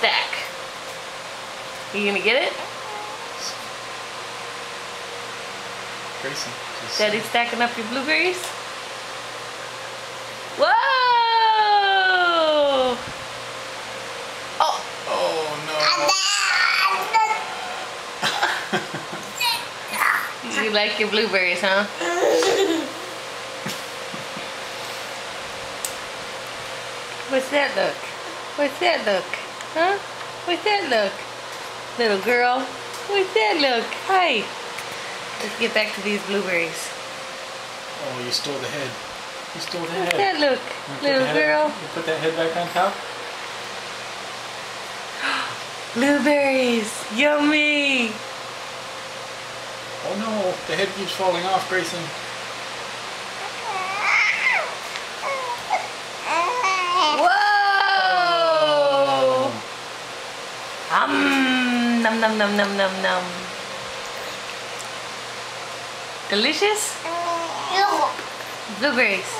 stack. You gonna get it? Grayson. Daddy's stacking up your blueberries? Whoa! Oh! Oh no! You like your blueberries, huh? What's that look? What's that look? Huh? What's that look? Little girl, what's that look? Hi. Let's get back to these blueberries. Oh, you stole the head. You stole the What's head. that look? Little girl. You put that head back on top? Blueberries! Yummy! Oh no, the head keeps falling off, Grayson. Whoa! Nom nom nom nom nom nom. Delicious? Blueberries.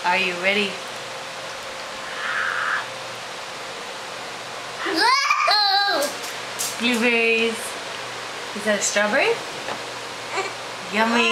Are you ready? Blueberries. Is that a strawberry? Yummy.